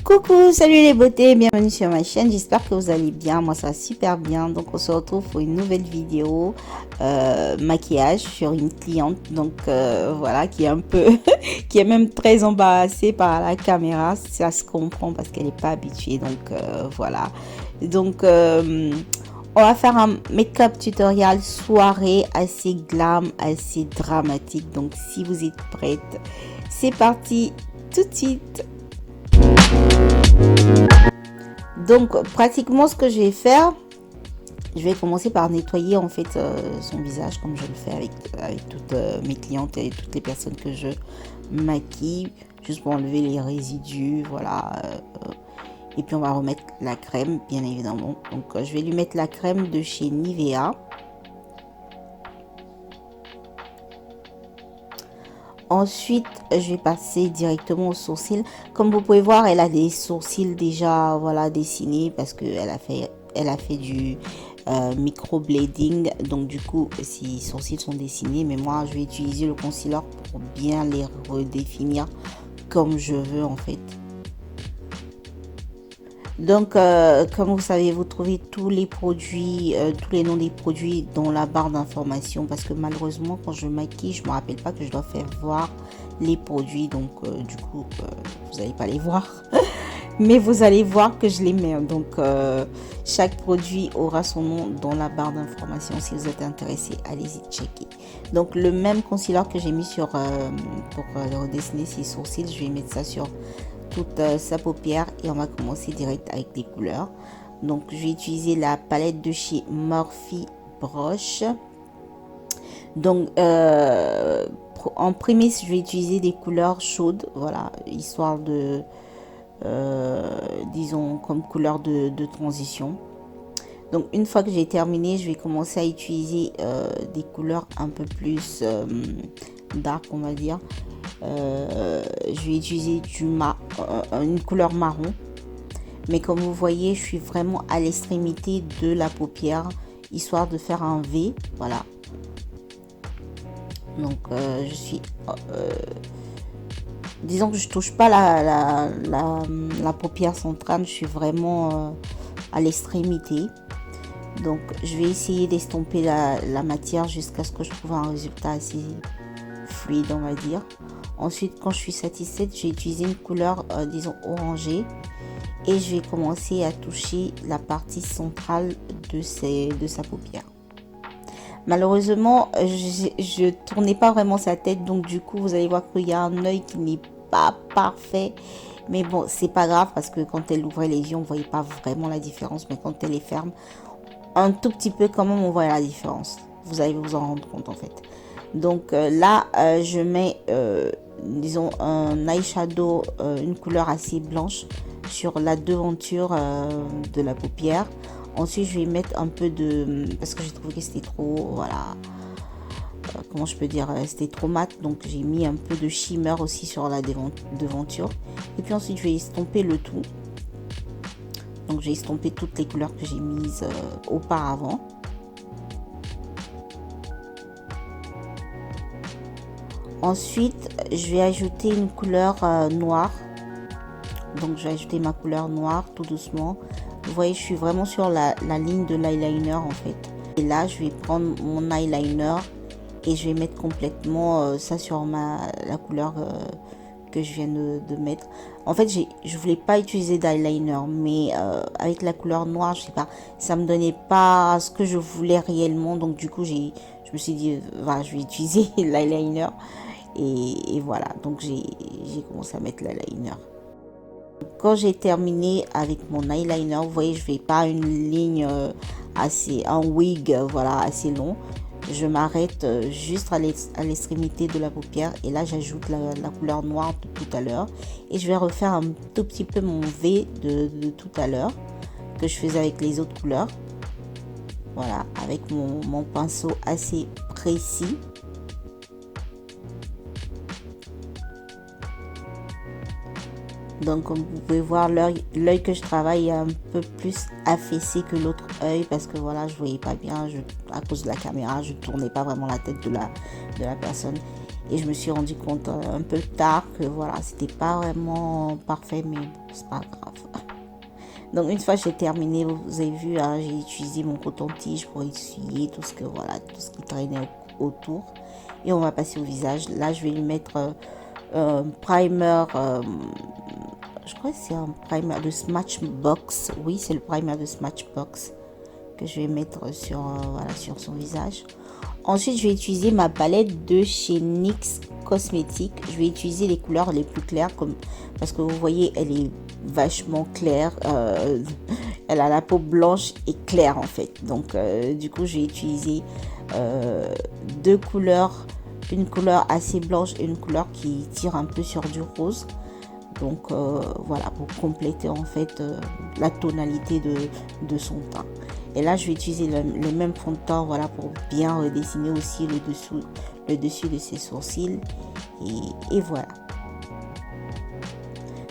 Coucou, salut les beautés, bienvenue sur ma chaîne, j'espère que vous allez bien, moi ça va super bien. Donc on se retrouve pour une nouvelle vidéo maquillage sur une cliente, donc voilà, qui est un peu, qui est même très embarrassée par la caméra, ça se comprend parce qu'elle n'est pas habituée, donc voilà. Donc on va faire un make-up tutoriel soirée assez glam, assez dramatique, donc si vous êtes prête, c'est parti tout de suite. Donc pratiquement ce que je vais faire, je vais commencer par nettoyer en fait son visage comme je le fais avec toutes mes clientes et toutes les personnes que je maquille, juste pour enlever les résidus, voilà. Et puis on va remettre la crème bien évidemment. Donc je vais lui mettre la crème de chez Nivea. Ensuite, je vais passer directement aux sourcils. Comme vous pouvez voir, elle a des sourcils déjà voilà dessinés parce qu'elle a fait du microblading. Donc du coup, ses sourcils sont dessinés. Mais moi, je vais utiliser le concealer pour bien les redéfinir comme je veux en fait. Donc, comme vous savez, vous trouvez tous les produits, tous les noms des produits dans la barre d'information parce que malheureusement, quand je maquille, je me rappelle pas que je dois faire voir les produits. Donc, du coup, vous n'allez pas les voir. Mais vous allez voir que je les mets. Donc, chaque produit aura son nom dans la barre d'information. Si vous êtes intéressé, allez-y checker. Donc, le même concealer que j'ai mis sur pour redessiner ses sourcils, je vais mettre ça sur toute sa paupière et on va commencer direct avec des couleurs. Donc je vais utiliser la palette de chez Morphe Brush. Donc en prémisse, je vais utiliser des couleurs chaudes, voilà, histoire de disons comme couleur de transition. Donc une fois que j'ai terminé, je vais commencer à utiliser des couleurs un peu plus dark, on va dire. Je vais utiliser une couleur marron, mais comme vous voyez, je suis vraiment à l'extrémité de la paupière, histoire de faire un V, voilà. Donc je suis disons que je touche pas la paupière centrale, je suis vraiment à l'extrémité. Donc je vais essayer d'estomper la matière jusqu'à ce que je trouve un résultat assez fluide, on va dire. Ensuite, quand je suis satisfaite, j'ai utilisé une couleur disons orangée et je vais commencer à toucher la partie centrale de sa paupière. Malheureusement, je tournais pas vraiment sa tête, donc du coup vous allez voir qu'il y a un œil qui n'est pas parfait. Mais bon, c'est pas grave parce que quand elle ouvrait les yeux, on voyait pas vraiment la différence, mais quand elle est ferme, un tout petit peu quand même on voit la différence. Vous allez vous en rendre compte en fait. Donc là, je mets disons un eyeshadow, une couleur assez blanche sur la devanture de la paupière. Ensuite, je vais mettre un peu de, parce que j'ai trouvé que c'était trop, voilà, comment je peux dire, c'était trop mat, donc j'ai mis un peu de shimmer aussi sur la devanture. Et puis ensuite, je vais estomper le tout. Donc j'ai estompé toutes les couleurs que j'ai mises auparavant. Ensuite, je vais ajouter une couleur noire. Donc, je vais ajouter ma couleur noire tout doucement. Vous voyez, je suis vraiment sur la ligne de l'eyeliner en fait. Et là, je vais prendre mon eyeliner et je vais mettre complètement ça sur la couleur que je viens de mettre. En fait, je voulais pas utiliser d'eyeliner, mais avec la couleur noire, je sais pas, ça me donnait pas ce que je voulais réellement. Donc, du coup, je me suis dit, voilà, je vais utiliser l'eyeliner. Et voilà, donc j'ai commencé à mettre l'eyeliner. Quand j'ai terminé avec mon eyeliner, vous voyez, je fais pas une ligne un wig, voilà, assez long. Je m'arrête juste à l'extrémité de la paupière et là j'ajoute la couleur noire de tout à l'heure et je vais refaire un tout petit peu mon V de tout à l'heure que je faisais avec les autres couleurs. Voilà, avec mon pinceau assez précis. Donc comme vous pouvez voir, l'œil que je travaille est un peu plus affaissé que l'autre œil parce que voilà, je voyais pas bien à cause de la caméra, je tournais pas vraiment la tête de la personne. Et je me suis rendu compte un peu tard que voilà, c'était pas vraiment parfait, mais bon, c'est pas grave. Donc une fois que j'ai terminé, vous avez vu, hein, j'ai utilisé mon coton-tige pour essuyer tout ce que voilà, tout ce qui traînait autour. Et on va passer au visage. Là, je vais lui mettre un primer. Je crois que c'est un primer de Smashbox. Oui, c'est le primer de Smashbox que je vais mettre sur, voilà, sur son visage. Ensuite, je vais utiliser ma palette de chez NYX Cosmetics. Je vais utiliser les couleurs les plus claires parce que vous voyez, elle est vachement claire. Elle a la peau blanche et claire en fait. Donc, du coup, j'ai utilisé deux couleurs. Une couleur assez blanche et une couleur qui tire un peu sur du rose. Donc voilà, pour compléter en fait la tonalité de son teint. Et là, je vais utiliser le même fond de teint, voilà, pour bien redessiner aussi le dessus de ses sourcils. Et voilà.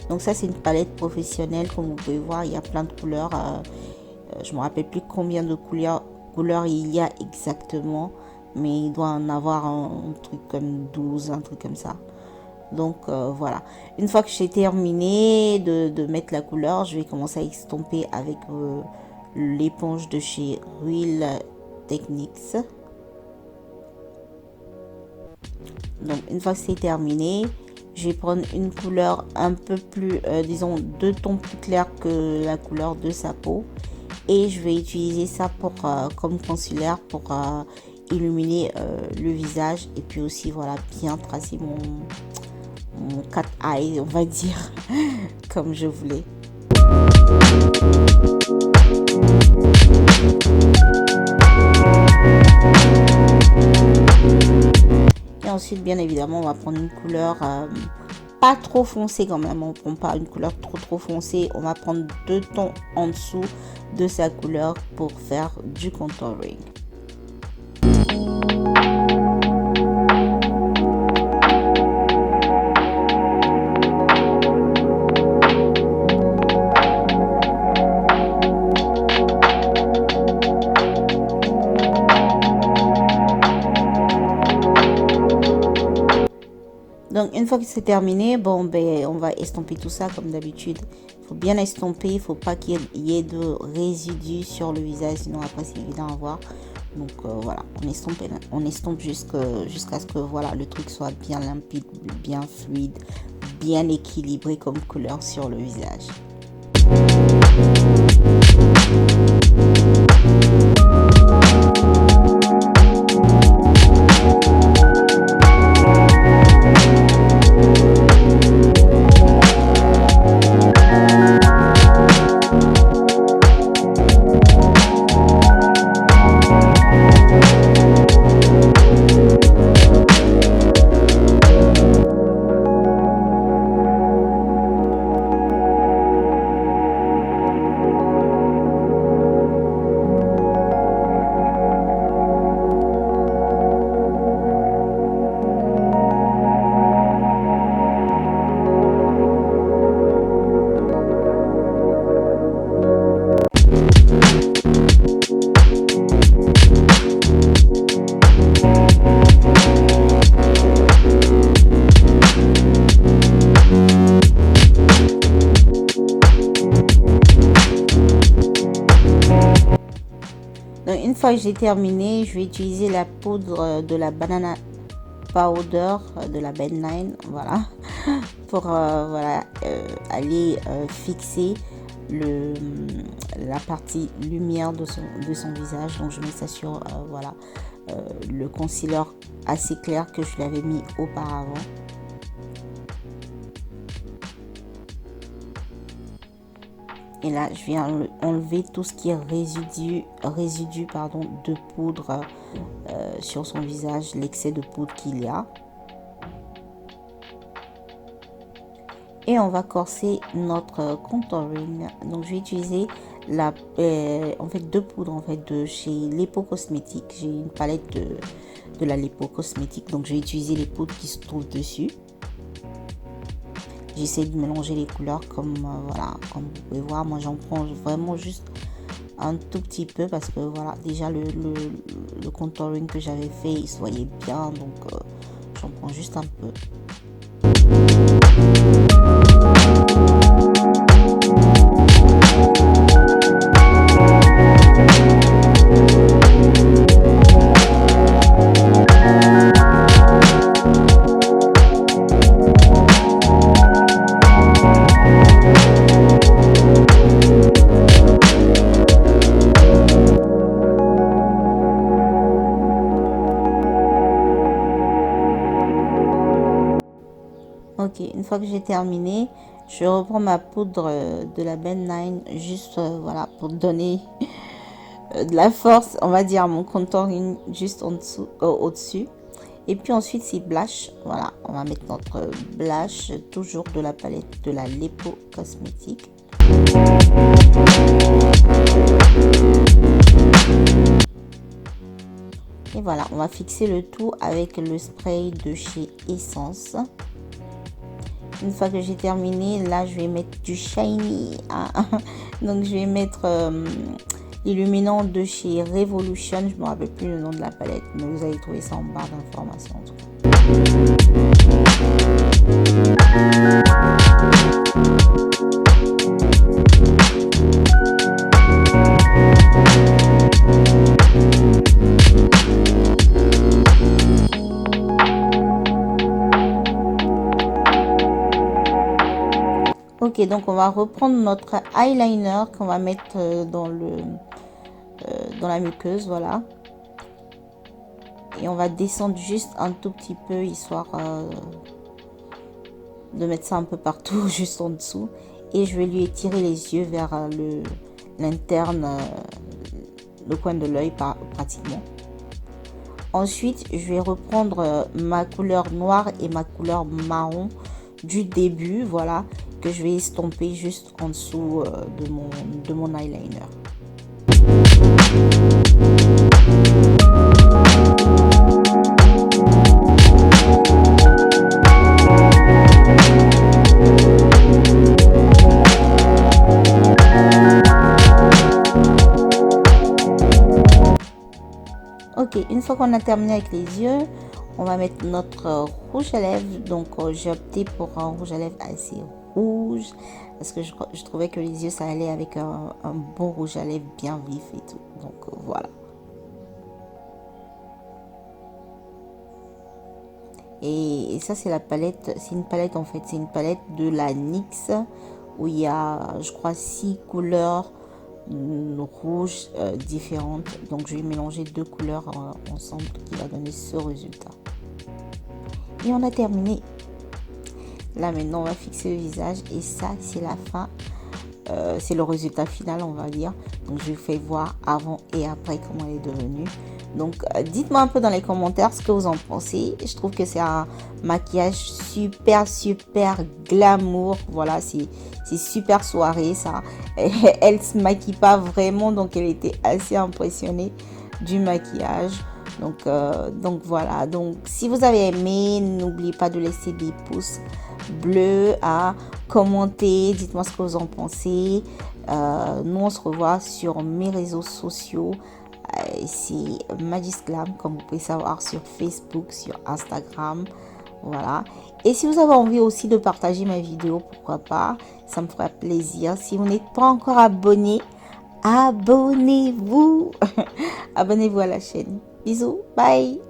Donc ça, c'est une palette professionnelle. Comme vous pouvez voir, il y a plein de couleurs. Je me rappelle plus combien de couleurs il y a exactement. Mais il doit en avoir un truc comme 12, un truc comme ça. Donc voilà, une fois que j'ai terminé de mettre la couleur, je vais commencer à estomper avec l'éponge de chez Real Techniques. Donc une fois que c'est terminé, je vais prendre une couleur un peu plus, disons 2 tons plus clairs que la couleur de sa peau. Et je vais utiliser ça pour, comme concealer pour illuminer le visage. Et puis aussi, voilà, bien tracer mon cat eye, on va dire, comme je voulais. Et ensuite, bien évidemment, on va prendre une couleur pas trop foncée quand même. On ne prend pas une couleur trop foncée. On va prendre 2 tons en dessous de sa couleur pour faire du contouring. Donc une fois que c'est terminé, bon ben on va estomper tout ça comme d'habitude. Il faut bien estomper, il faut pas qu'il y ait de résidus sur le visage, sinon après c'est évident à voir. Donc voilà, on estompe jusqu'à ce que voilà le truc soit bien limpide, bien fluide, bien équilibré comme couleur sur le visage. Donc une fois que j'ai terminé, je vais utiliser la poudre de la banana powder de la Ben 9, voilà, pour voilà, aller fixer la partie lumière de son visage. Donc je mets ça sur voilà, le concealer assez clair que je l'avais mis auparavant. Et là, je viens enlever tout ce qui est résidu pardon, de poudre sur son visage, l'excès de poudre qu'il y a. Et on va corser notre contouring. Donc, je vais utiliser en fait 2 poudres en fait, de chez Lepo Cosmetics. J'ai une palette de la Lepo Cosmetics. Donc, je vais utiliser les poudres qui se trouvent dessus. J'essaie de mélanger les couleurs comme voilà, comme vous pouvez voir. Moi j'en prends vraiment juste un tout petit peu parce que voilà, déjà le contouring que j'avais fait il se voyait bien, donc j'en prends juste un peu. Ok, une fois que j'ai terminé, je reprends ma poudre de la Ben 9 juste voilà pour donner de la force, on va dire, à mon contouring juste en dessous, au-dessus. Et puis ensuite c'est blush, voilà, on va mettre notre blush toujours de la palette de la Lepo Cosmétique. Et voilà, on va fixer le tout avec le spray de chez Essence. Une fois que j'ai terminé, là je vais mettre du shiny. Donc je vais mettre l'illuminant de chez Revolution. Je ne me rappelle plus le nom de la palette, mais vous allez trouver ça en barre d'informations en tout cas. Ok, donc on va reprendre notre eyeliner qu'on va mettre dans la muqueuse, voilà. Et on va descendre juste un tout petit peu, histoire de mettre ça un peu partout, juste en dessous. Et je vais lui étirer les yeux vers l'interne, le coin de l'œil pratiquement. Ensuite, je vais reprendre ma couleur noire et ma couleur marron du début, voilà, que je vais estomper juste en dessous de mon eyeliner. Ok, une fois qu'on a terminé avec les yeux, on va mettre notre rouge à lèvres. Donc j'ai opté pour un rouge à lèvres assez rouge parce que je trouvais que les yeux ça allait avec un bon rouge à lèvres bien vif et tout. Donc voilà. Et ça c'est la palette, c'est une palette en fait, c'est une palette de la NYX où il y a je crois 6 couleurs rouges différentes. Donc je vais mélanger deux couleurs ensemble qui va donner ce résultat. Et on a terminé. Là maintenant on va fixer le visage et ça c'est la fin. C'est le résultat final on va dire. Donc je vous fais voir avant et après comment elle est devenue. Donc dites-moi un peu dans les commentaires ce que vous en pensez. Je trouve que c'est un maquillage super glamour. Voilà, c'est super soirée ça. Elle se maquille pas vraiment, donc elle était assez impressionnée du maquillage. Donc voilà, donc si vous avez aimé, n'oubliez pas de laisser des pouces bleus, à commenter, dites-moi ce que vous en pensez. Nous on se revoit sur mes réseaux sociaux. C'est Magicglam, comme vous pouvez savoir, sur Facebook, sur Instagram, voilà. Et si vous avez envie aussi de partager ma vidéo, pourquoi pas, ça me fera plaisir. Si vous n'êtes pas encore abonné, abonnez-vous. Abonnez-vous à la chaîne. Bisous, bye.